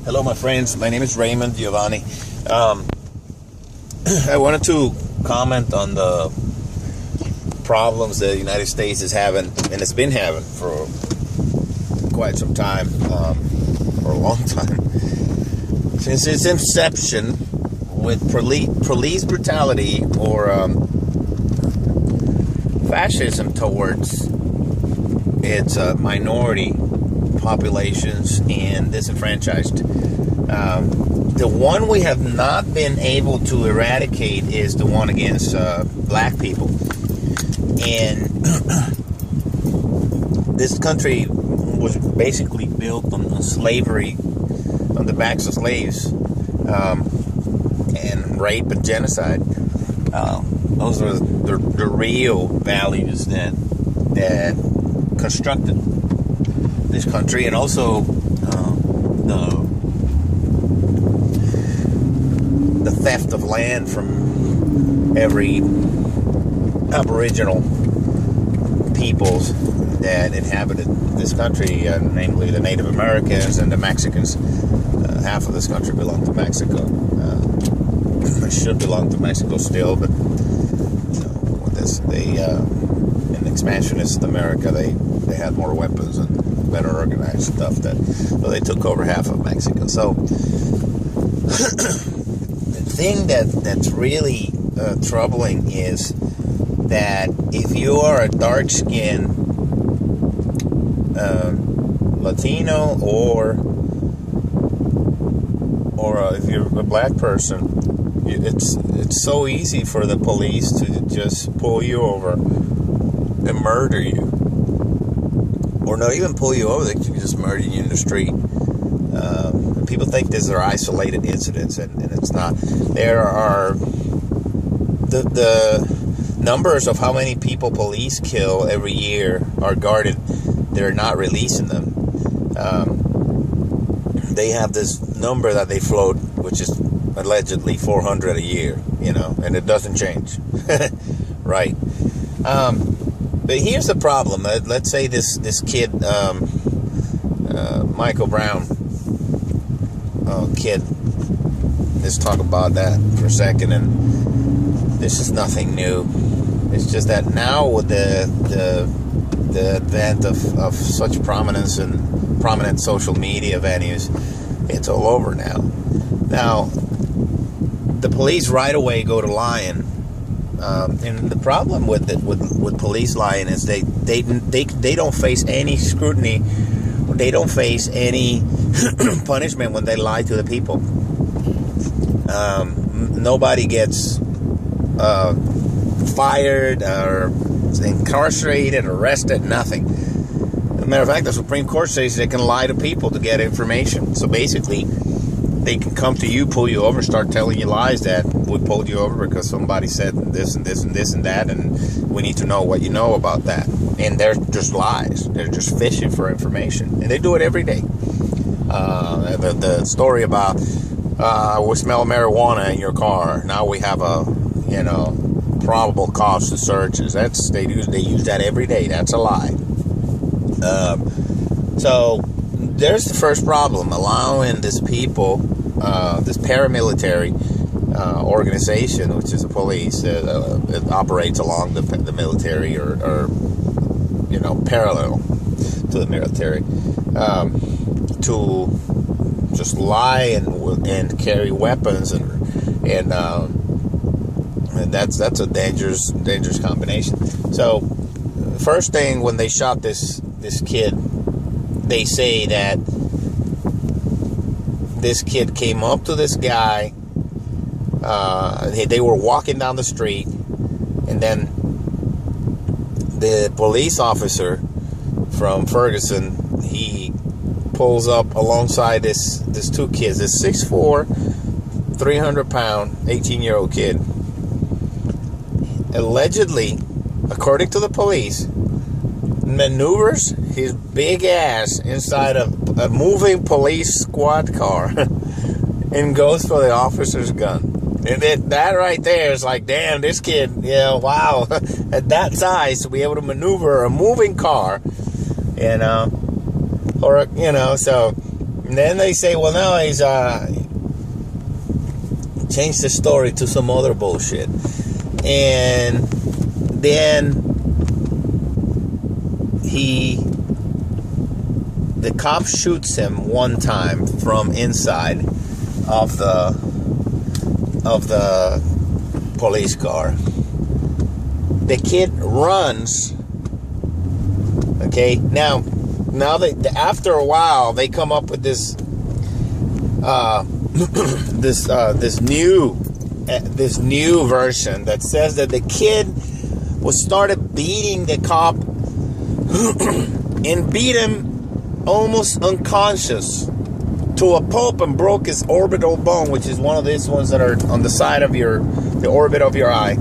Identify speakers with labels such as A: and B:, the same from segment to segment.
A: Hello, my friends. My name is Raymond Giovanni. I wanted to comment on the problems the United States is having, and it's been having for quite some time, for a long time. Since its inception, with police brutality or fascism towards its minority populations and disenfranchised. The one we have not been able to eradicate is the one against black people. And this country was basically built on slavery, on the backs of slaves, and rape and genocide. Those are the real values that constructed this country, and also the theft of land from every Aboriginal peoples that inhabited this country, namely the Native Americans and the Mexicans. Half of this country belonged to Mexico. It should belong to Mexico still, but with this, in expansionist America, they had more weapons and better organized stuff, so they took over half of Mexico. So the thing that's really troubling is that if you are a dark-skinned Latino or if you're a black person, it's so easy for the police to just pull you over and murder you. Or not even pull you over, they can just murder you in the street. People think these are isolated incidents, and it's not. There are the numbers of how many people police kill every year are guarded. They're not releasing them. They have this number that they float, which is allegedly 400 a year, and it doesn't change. Right. But here's the problem. Let's say this kid, Michael Brown, kid. Let's talk about that for a second. And this is nothing new. It's just that now with the advent of such prominence and prominent social media venues, it's all over now. Now, the police right away go to lying. And the problem with police lying is they don't face any scrutiny, or they don't face any punishment when they lie to the people. Nobody gets fired or incarcerated, arrested, nothing. As a matter of fact, the Supreme Court says they can lie to people to get information. So basically, they can come to you, pull you over, start telling you lies that we pulled you over because somebody said this and this and this and that, and we need to know what you know about that. And they're just lies. They're just fishing for information. And they do it every day. The story about we smell marijuana in your car. Now we have a probable cause to searches. They use that every day. That's a lie. So there's the first problem, allowing this people, this paramilitary organization, which is the police, it operates along the military or parallel to the military, to just lie and carry weapons and that's a dangerous combination. So first thing, when they shot this kid, they say that this kid came up to this guy. They were walking down the street, and then the police officer from Ferguson, he pulls up alongside this two kids, this 6'4", 300-pound, 18-year-old kid. Allegedly, according to the police, maneuvers his big ass inside a moving police squad car and goes for the officer's gun. And that right there is like, damn, this kid, wow, at that size to be able to maneuver a moving car, so And then they say, well, now he's changed the story to some other bullshit. And then the cop shoots him one time from inside of the police car. The kid runs. Okay, now after a while, they come up with this new version that says that the kid started beating the cop and beat him almost unconscious to a pulp and broke his orbital bone, which is one of these ones that are on the side of the orbit of your eye.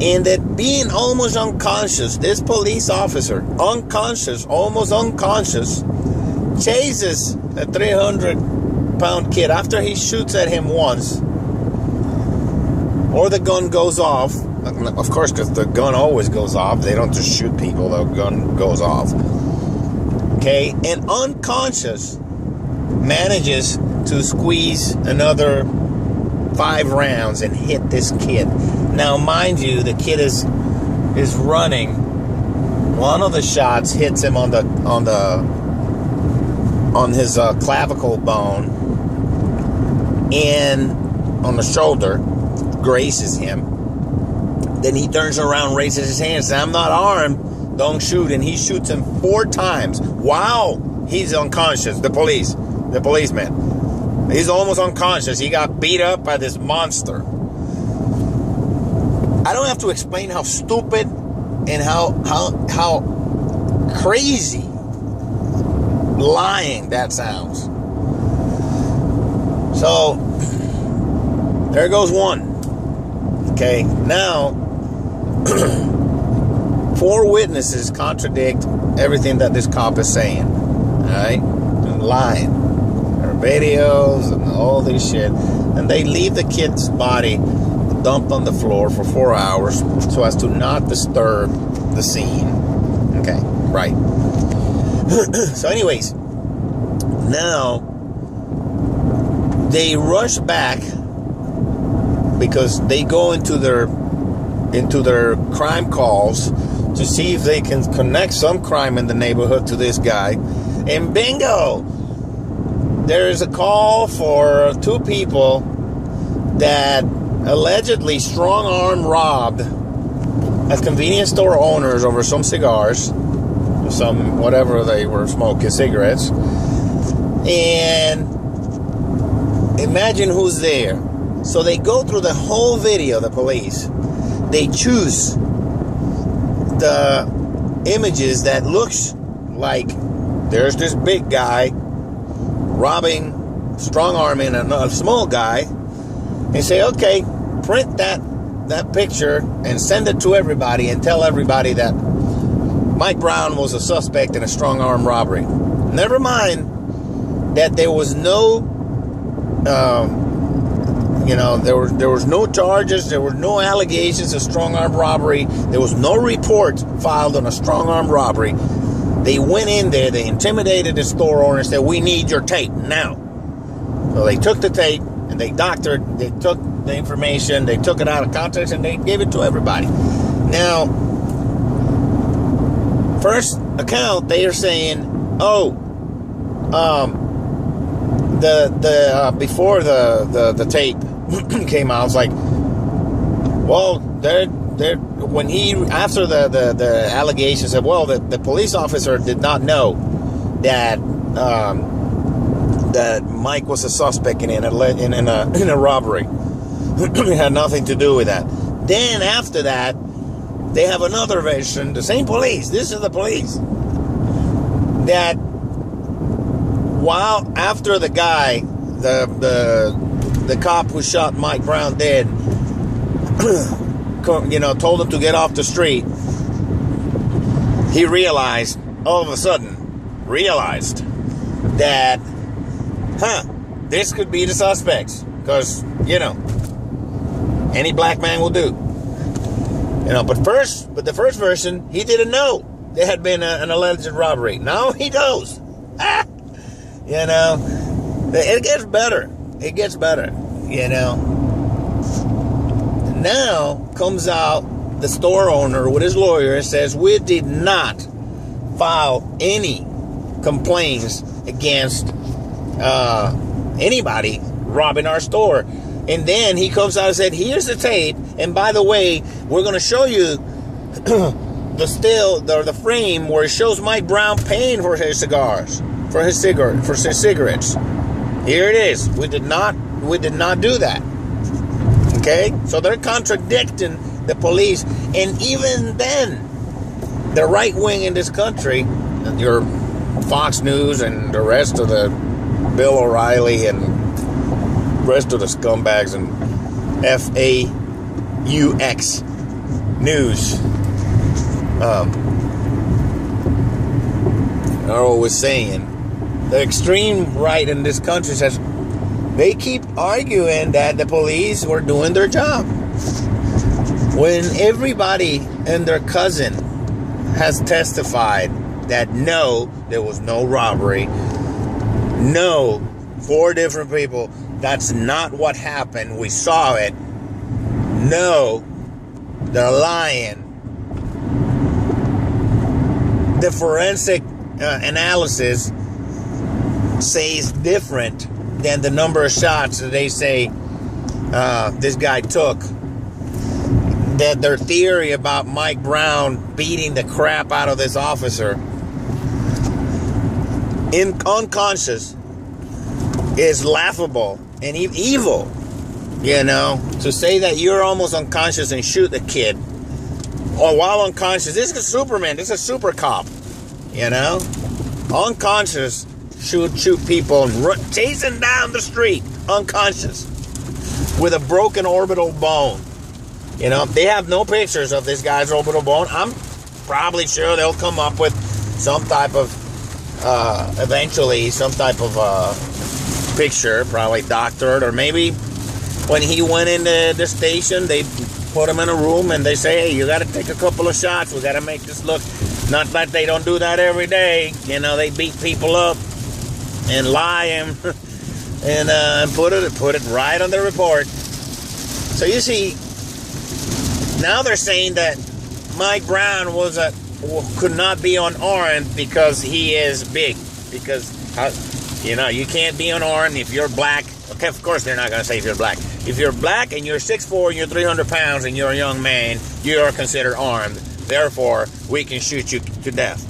A: And that being almost unconscious, this police officer, almost unconscious, chases a 300-pound kid after he shoots at him once, or the gun goes off. Of course, because the gun always goes off. They don't just shoot people, the gun goes off. Okay, and unconscious manages to squeeze another 5 rounds and hit this kid. Now, mind you, the kid is running. One of the shots hits him on his clavicle bone and on the shoulder, grazes him. Then he turns around, raises his hands, says, "I'm not armed, don't shoot." And he shoots him 4 times while he's unconscious. The policeman. He's almost unconscious. He got beat up by this monster. I don't have to explain how stupid and how crazy lying that sounds. So there goes one. Okay, now 4 witnesses contradict everything that this cop is saying. Alright? And lying. There are videos and all this shit. And they leave the kid's body dumped on the floor for 4 hours so as to not disturb the scene. Okay, right. So anyways, now they rush back because they go into their crime calls to see if they can connect some crime in the neighborhood to this guy. And bingo! There is a call for 2 people that allegedly strong-arm robbed a convenience store owners over some cigars, some whatever they were smoking, cigarettes. And imagine who's there. So they go through the whole video, the police. They choose the images that looks like there's this big guy robbing, strong-arming a small guy, and say, okay, print that picture and send it to everybody and tell everybody that Mike Brown was a suspect in a strong-arm robbery. Never mind that there was no, there was no charges, there were no allegations of strong-arm robbery, there was no report filed on a strong-arm robbery. They went in there, they intimidated the store owner and said, "We need your tape now." So they took the tape and they doctored, they took the information, they took it out of context and they gave it to everybody. Now, first account, they are saying, before the tape came out, it's like, well, after the allegations said, well, the police officer did not know that that Mike was a suspect in a robbery. It had nothing to do with that. Then after that, they have another version, the same police, this is the police, that while after the guy, the cop who shot Mike Brown dead, told him to get off the street, he all of a sudden realized that, this could be the suspects, because, any black man will do. But the first version, he didn't know there had been an alleged robbery. Now he knows. You know, it gets better. It gets better, you know. Now comes out the store owner with his lawyer and says, we did not file any complaints against anybody robbing our store. And then he comes out and said, here's the tape, and by the way, we're going to show you the frame where it shows Mike Brown paying for his cigars, for his cigarettes. Here it is. We did not do that. Okay? So they're contradicting the police. And even then, the right wing in this country, your Fox News and the rest of the Bill O'Reilly and rest of the scumbags and FAUX news, are always saying, the extreme right in this country says, they keep arguing that the police were doing their job, when everybody and their cousin has testified that no, there was no robbery. No, 4 different people. That's not what happened. We saw it. No, they're lying. The forensic analysis says different than the number of shots that they say this guy took. That their theory about Mike Brown beating the crap out of this officer unconscious is laughable and evil. You know, to say that you're almost unconscious and shoot the kid, or while unconscious, this is Superman, this is a super cop, you know, unconscious, shoot people and chasing down the street, unconscious, with a broken orbital bone. You know, they have no pictures of this guy's orbital bone. I'm probably sure they'll come up with some type of, eventually, some type of picture, probably doctored, or maybe when he went into the station, they put him in a room and they say, hey, you got to take a couple of shots. We got to make this look, not that they don't do that every day. You know, they beat people up and lie and put it right on the report. So you see, now they're saying that Mike Brown could not be unarmed because he is big. Because, you know, you can't be unarmed if you're black. Okay, of course they're not going to say if you're black. If you're black and you're 6'4" and you're 300 pounds and you're a young man, you are considered armed. Therefore, we can shoot you to death.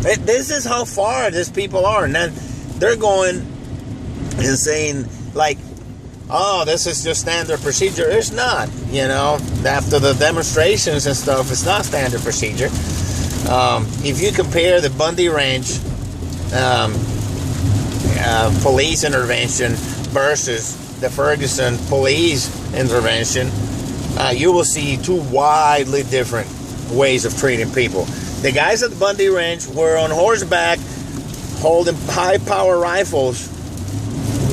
A: This is how far these people are. And then they're going and saying, like, oh, this is just standard procedure. It's not, you know. After the demonstrations and stuff, it's not standard procedure. If you compare the Bundy Ranch police intervention versus the Ferguson police intervention, you will see 2 widely different ways of treating people. The guys at the Bundy Ranch were on horseback holding high-power rifles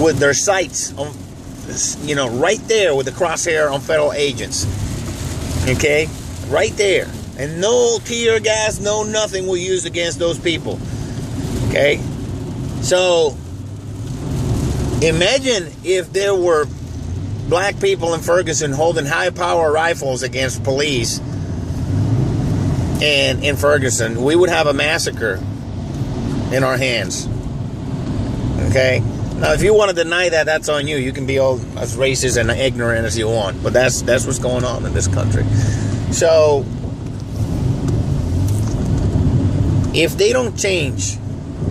A: with their sights on, you know, right there with the crosshair on federal agents. Okay? Right there. And no tear gas, no nothing was used against those people. Okay? So, imagine if there were black people in Ferguson holding high-power rifles against police, and in Ferguson, we would have a massacre in our hands. Okay? Now, if you want to deny that, that's on you. You can be all as racist and ignorant as you want. But that's what's going on in this country. So, if they don't change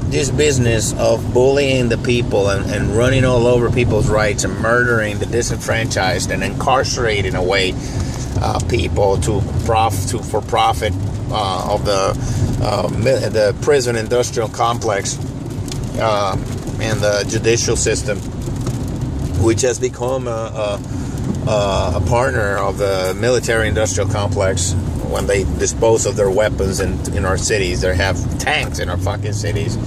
A: this business of bullying the people and running all over people's rights and murdering the disenfranchised and incarcerating away people for profit of the prison industrial complex and the judicial system, which has become a partner of the military industrial complex. When they dispose of their weapons in our cities, they have tanks in our fucking cities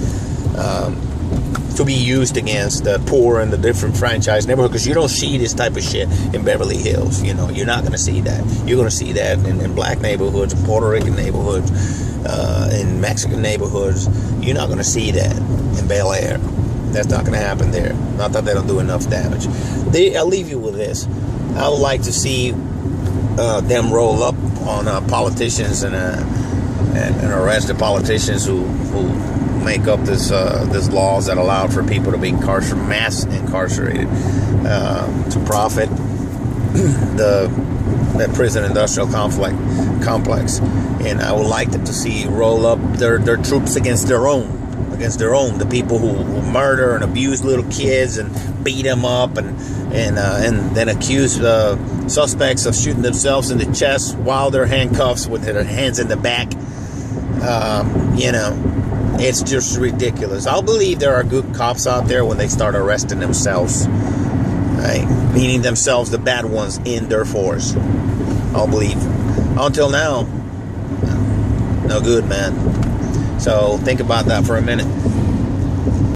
A: to be used against the poor and the different franchise neighborhood. Because you don't see this type of shit in Beverly Hills. You know, you're not going to see that. You're going to see that in black neighborhoods, Puerto Rican neighborhoods, in Mexican neighborhoods. You're not going to see that in Bel Air. That's not going to happen there. Not that they don't do enough damage. I'll leave you with this. I would like to see them roll up on politicians and arrest the politicians who make up this laws that allow for people to be mass incarcerated to profit the prison industrial complex. And I would like them to see roll up their troops against their own, the people who murder and abuse little kids and beat them up and then accuse suspects of shooting themselves in the chest while they're handcuffs with their hands in the back. It's just ridiculous. I'll believe there are good cops out there when they start arresting themselves, right? Meaning themselves, the bad ones in their force. I'll believe. Until now, no good, man. So think about that for a minute.